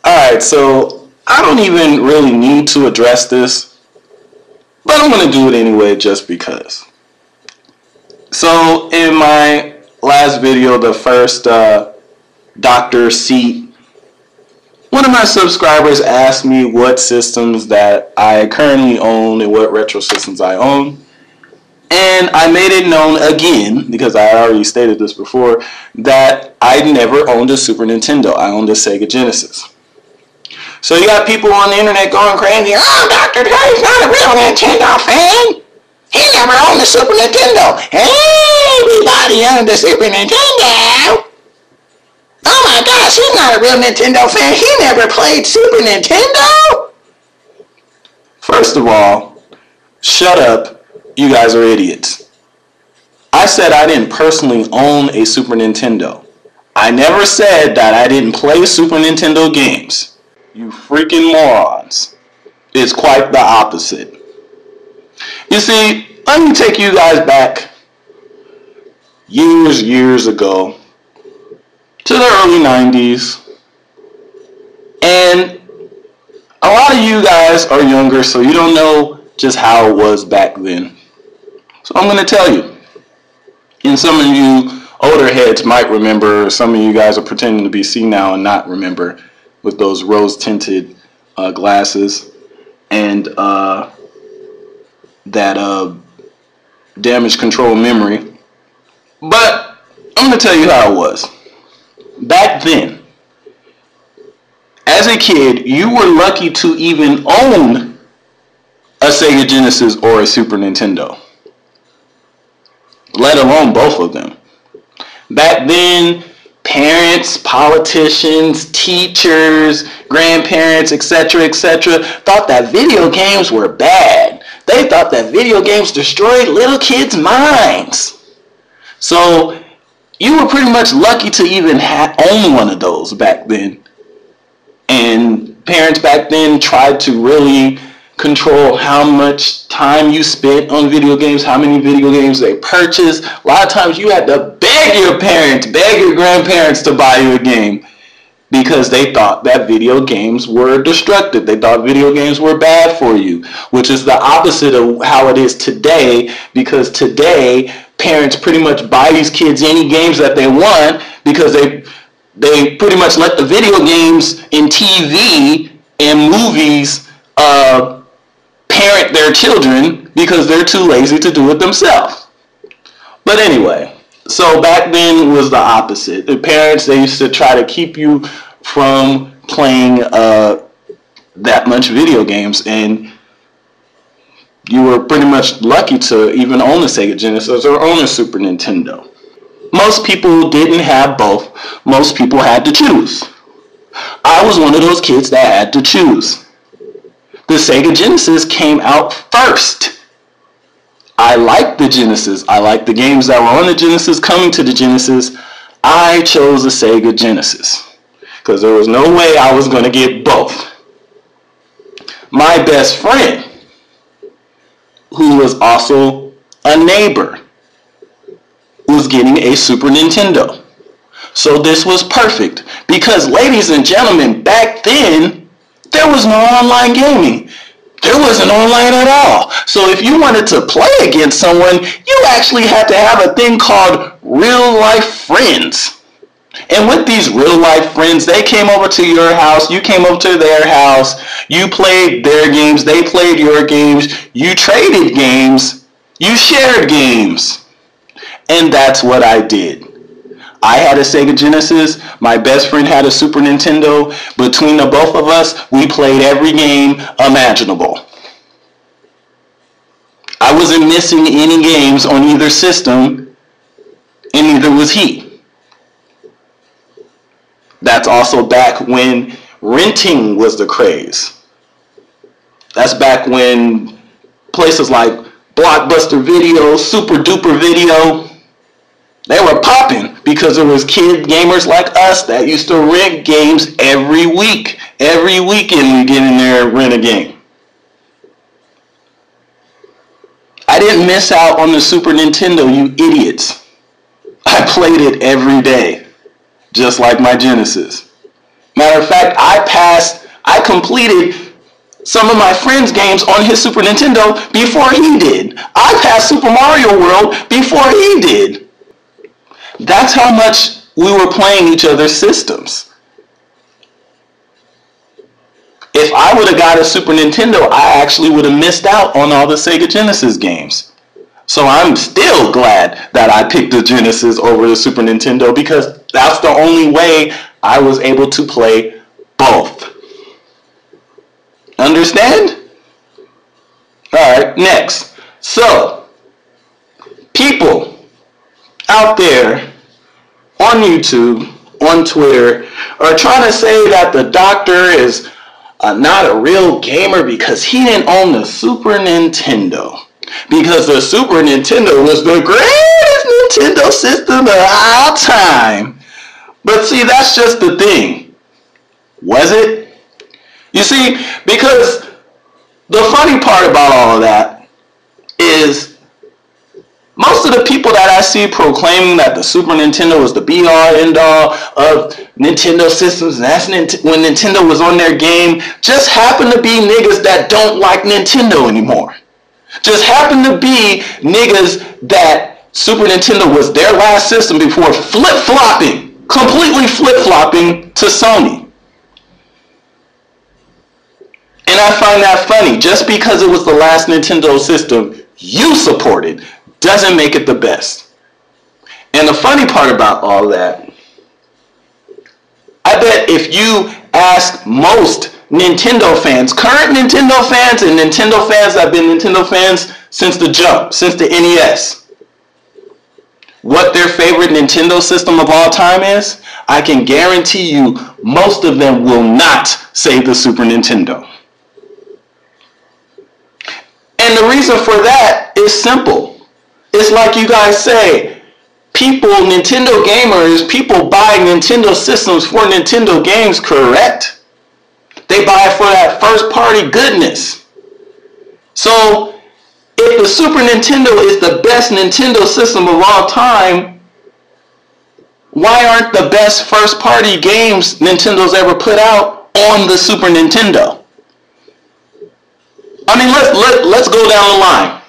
Alright, so I don't even really need to address this, but I'm going to do it anyway just because. So in my last video, the first Dr. Seat, one of my subscribers asked me what systems that I currently own and what retro systems I own. And I made it known again, because I already stated this before, that I never owned a Super Nintendo. I owned a Sega Genesis. So you got people on the internet going crazy. Oh, Dr. Dre's not a real Nintendo fan. He never owned a Super Nintendo. Everybody owned a Super Nintendo. Oh my gosh, he's not a real Nintendo fan. He never played Super Nintendo. First of all, shut up. You guys are idiots. I said I didn't personally own a Super Nintendo. I never said that I didn't play Super Nintendo games. You freaking morons. It's quite the opposite. You see, let me take you guys back years ago to the early 90s. And a lot of you guys are younger, so you don't know just how it was back then. So I'm going to tell you. And some of you older heads might remember, some of you guys are pretending to be senile and not remember, with those rose-tinted glasses and that damage control memory. But I'm going to tell you how it was. Back then, as a kid, you were lucky to even own a Sega Genesis or a Super Nintendo, let alone both of them. Back then, parents, politicians, teachers, grandparents, etc., thought that video games were bad. They thought that video games destroyed little kids' minds. So you were pretty much lucky to even own one of those back then. And parents back then tried to really control how much time you spent on video games, how many video games they purchased. A lot of times you had to beg your parents, beg your grandparents to buy you a game because they thought that video games were destructive. They thought video games were bad for you, which is the opposite of how it is today, because today parents pretty much buy these kids any games that they want because they pretty much let the video games in TV and movies parent their children because they're too lazy to do it themselves. But anyway, so back then was the opposite. The parents, they used to try to keep you from playing that much video games, and you were pretty much lucky to even own a Sega Genesis or own a Super Nintendo. Most people didn't have both. Most people had to choose. I was one of those kids that had to choose. The Sega Genesis came out first. I liked the Genesis. I liked the games that were on the Genesis coming to the Genesis. I chose the Sega Genesis because there was no way I was going to get both. My best friend, who was also a neighbor, was getting a Super Nintendo. So this was perfect because, ladies and gentlemen, back then, there was no online gaming. There wasn't online at all. So if you wanted to play against someone, you actually had to have a thing called real life friends. And with these real life friends, they came over to your house, you came over to their house, you played their games, they played your games, you traded games, you shared games. And that's what I did. I had a Sega Genesis, my best friend had a Super Nintendo. Between the both of us, we played every game imaginable. I wasn't missing any games on either system, and neither was he. That's also back when renting was the craze. That's back when places like Blockbuster Video, Super Duper Video, they were popping because there was kid gamers like us that used to rent games every week. Every weekend we get in there and rent a game. I didn't miss out on the Super Nintendo, you idiots. I played it every day. just like my Genesis. Matter of fact, I completed some of my friends' games on his Super Nintendo before he did. I passed Super Mario World before he did. That's how much we were playing each other's systems. If I would have got a Super Nintendo, I actually would have missed out on all the Sega Genesis games. So I'm still glad that I picked the Genesis over the Super Nintendo because that's the only way I was able to play both. Understand? Alright, next. So, people out there on YouTube, on Twitter, are trying to say that the doctor is not a real gamer because he didn't own the Super Nintendo. Because the Super Nintendo was the greatest Nintendo system of all time. But see, that's just the thing. Was it? You see, because the funny part about all of that is most of the people that I see proclaiming that the Super Nintendo was the be-all, end-all of Nintendo systems, and that's when Nintendo was on their game, just happen to be niggas that don't like Nintendo anymore. Just happen to be niggas that Super Nintendo was their last system before flip-flopping, completely flip-flopping to Sony. And I find that funny. Just because it was the last Nintendo system you supported doesn't make it the best. And the funny part about all that, I bet if you ask most Nintendo fans, current Nintendo fans and Nintendo fans that have been Nintendo fans since the jump, since the NES, what their favorite Nintendo system of all time is, I can guarantee you most of them will not say the Super Nintendo. And the reason for that is simple. It's like you guys say, people, Nintendo gamers, people buy Nintendo systems for Nintendo games, correct? They buy it for that first party goodness. So, if the Super Nintendo is the best Nintendo system of all time, why aren't the best first party games Nintendo's ever put out on the Super Nintendo? I mean, let's go down the line.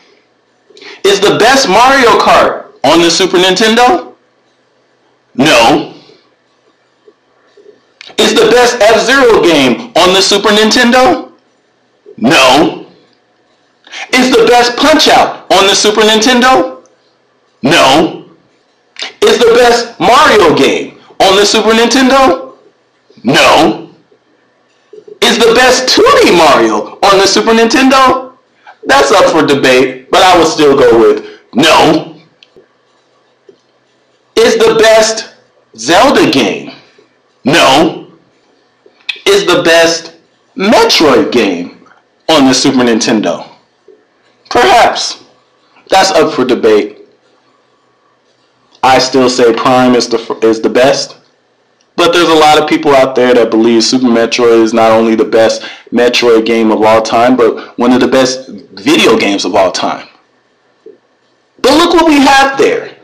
Is the best Mario Kart on the Super Nintendo? No. Is the best F-Zero game on the Super Nintendo? No. Is the best Punch-Out on the Super Nintendo? No. Is the best Mario game on the Super Nintendo? No. Is the best 2D Mario on the Super Nintendo? That's up for debate, but I would still go with no. Is the best Zelda game? No. Is the best Metroid game on the Super Nintendo? Perhaps. That's up for debate. I still say Prime is the best. But there's a lot of people out there that believe Super Metroid is not only the best Metroid game of all time, but one of the best video games of all time. But look what we have there.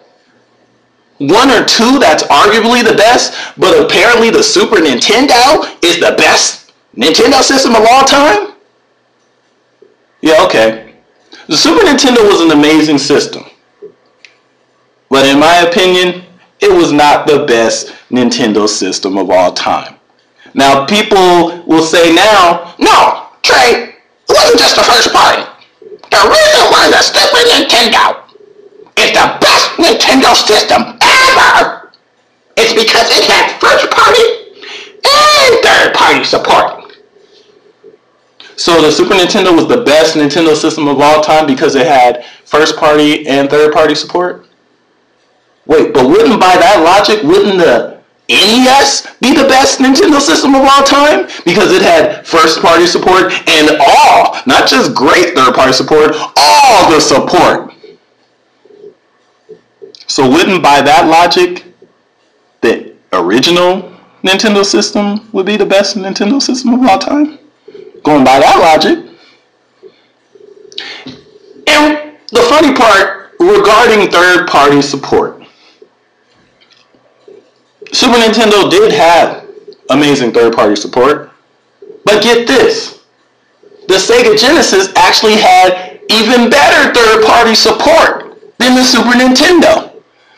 One or two that's arguably the best, but apparently the Super Nintendo is the best Nintendo system of all time? Yeah, okay. The Super Nintendo was an amazing system. But in my opinion, it was not the best Nintendo system of all time. Now, people will say now, no, Trey, it wasn't just the first party. The reason why the Super Nintendo is the best Nintendo system ever is because it had first party and third party support. So the Super Nintendo was the best Nintendo system of all time because it had first party and third party support? Wait, but wouldn't by that logic, wouldn't the NES be the best Nintendo system of all time? Because it had first party support and all, not just great third party support, all the support. So wouldn't by that logic, the original Nintendo system would be the best Nintendo system of all time? Going by that logic. And the funny part regarding third party support. Super Nintendo did have amazing third-party support, but get this. The Sega Genesis actually had even better third-party support than the Super Nintendo.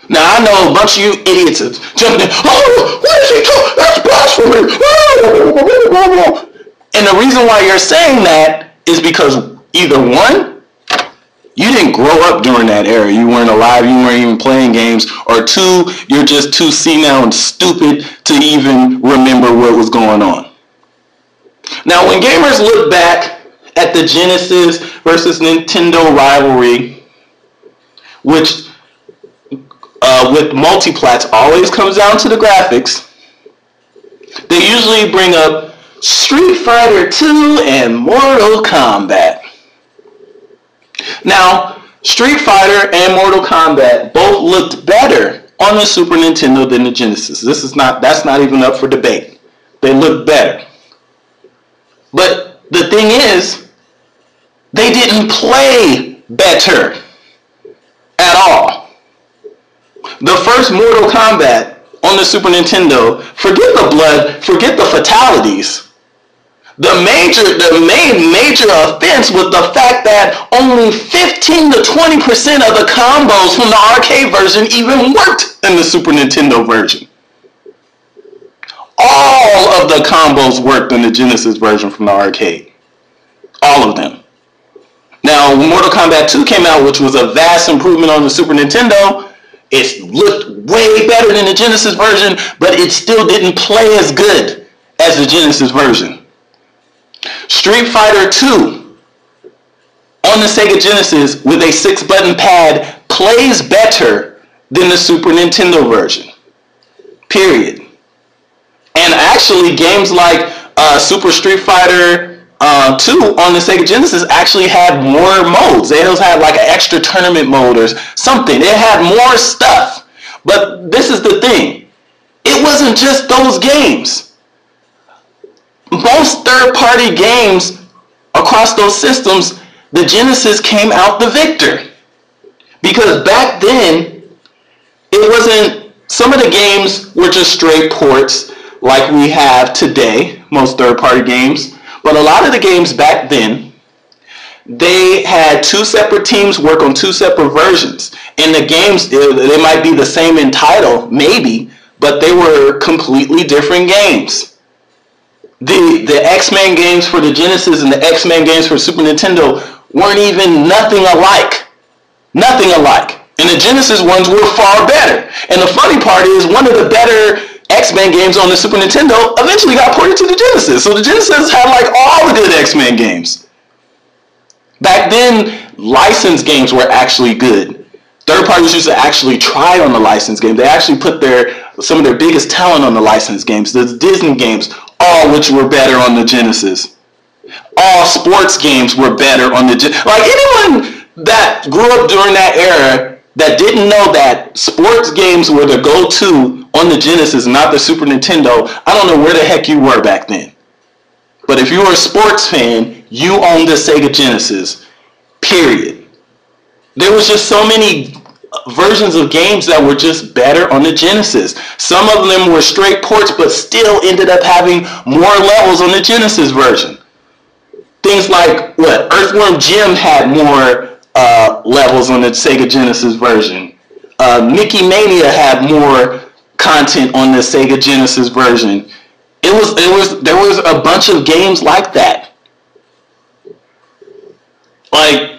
Now, I know a bunch of you idiots are jumping in, oh, what is he talking? That's blasphemy. And the reason why you're saying that is because either one, you didn't grow up during that era. You weren't alive. You weren't even playing games. Or two, you're just too senile and stupid to even remember what was going on. Now, when gamers look back at the Genesis versus Nintendo rivalry, which with multiplats always comes down to the graphics, they usually bring up Street Fighter 2 and Mortal Kombat. Now, Street Fighter and Mortal Kombat both looked better on the Super Nintendo than the Genesis. That's not even up for debate. They looked better. But the thing is, they didn't play better at all. The first Mortal Kombat on the Super Nintendo, forget the blood, forget the fatalities. The main major offense was the fact that only 15 to 20% of the combos from the arcade version even worked in the Super Nintendo version. All of the combos worked in the Genesis version from the arcade. All of them. Now, when Mortal Kombat 2 came out, which was a vast improvement on the Super Nintendo, it looked way better than the Genesis version, but it still didn't play as good as the Genesis version. Street Fighter 2 on the Sega Genesis with a 6-button pad plays better than the Super Nintendo version. Period. And actually, games like Super Street Fighter 2 on the Sega Genesis actually had more modes. They also had like an extra tournament mode or something. It had more stuff. But this is the thing. It wasn't just those games. Most third-party games across those systems, the Genesis came out the victor. Because back then, it wasn't, some of the games were just straight ports like we have today, most third-party games. But a lot of the games back then, they had two separate teams work on two separate versions. And the games, they might be the same in title, maybe, but they were completely different games. The X-Men games for the Genesis and the X-Men games for Super Nintendo weren't even nothing alike. Nothing alike. And the Genesis ones were far better. And the funny part is, one of the better X-Men games on the Super Nintendo eventually got ported to the Genesis. So the Genesis had like all the good X-Men games. Back then, licensed games were actually good. Third parties used to actually try on the licensed game. They actually put some of their biggest talent on the licensed games. The Disney games, all which were better on the Genesis. All sports games were better on the Genesis. Like, anyone that grew up during that era that didn't know that sports games were the go-to on the Genesis, not the Super Nintendo, I don't know where the heck you were back then. But if you were a sports fan, you owned the Sega Genesis, period. There was just so many versions of games that were just better on the Genesis. Some of them were straight ports, but still ended up having more levels on the Genesis version. Things like, Earthworm Jim had more levels on the Sega Genesis version. Mickey Mania had more content on the Sega Genesis version. There was a bunch of games like that. Like,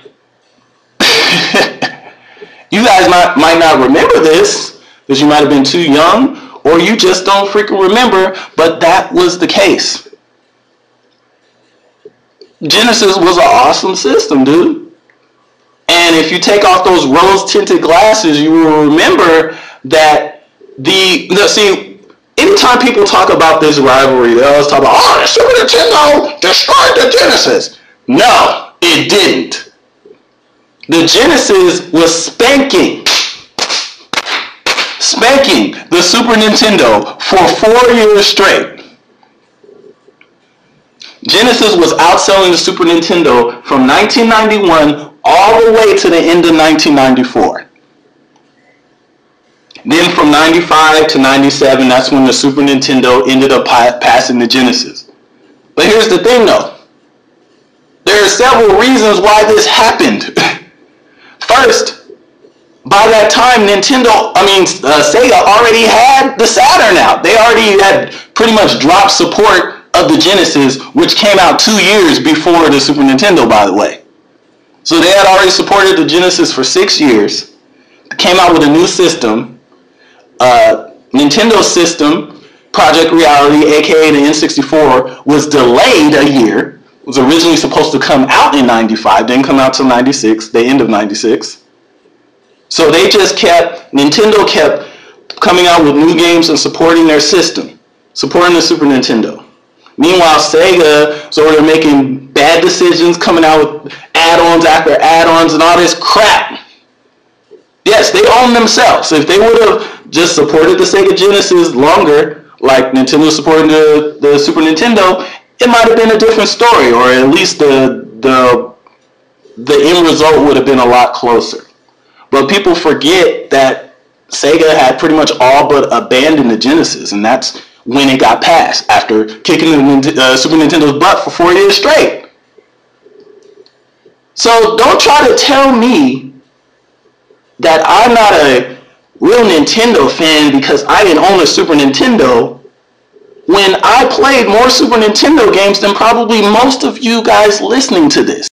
you guys might not remember this because you might have been too young, or you just don't freaking remember, but that was the case. Genesis was an awesome system, dude. And if you take off those rose-tinted glasses, you will remember that anytime people talk about this rivalry, they always talk about, oh, the Super Nintendo destroyed the Genesis. No, it didn't. The Genesis was spanking the Super Nintendo for 4 years straight. Genesis was outselling the Super Nintendo from 1991 all the way to the end of 1994. Then from 95 to 97, that's when the Super Nintendo ended up passing the Genesis. But here's the thing though. There are several reasons why this happened. First, by that time, Sega already had the Saturn out. They already had pretty much dropped support of the Genesis, which came out 2 years before the Super Nintendo, by the way. So they had already supported the Genesis for 6 years. They came out with a new system. Nintendo system, Project Reality, aka the N64, was delayed a year. It was originally supposed to come out in 95, didn't come out till 96, the end of 96. So Nintendo kept coming out with new games and supporting their system, supporting the Super Nintendo. Meanwhile, Sega sort of making bad decisions, coming out with add-ons after add-ons and all this crap. Yes, they own themselves. If they would have just supported the Sega Genesis longer, like Nintendo supported the Super Nintendo, it might have been a different story, or at least the end result would have been a lot closer. But people forget that Sega had pretty much all but abandoned the Genesis, and that's when it got passed, after kicking the Super Nintendo's butt for 4 years straight. So don't try to tell me that I'm not a real Nintendo fan because I didn't own a Super Nintendo, when I played more Super Nintendo games than probably most of you guys listening to this.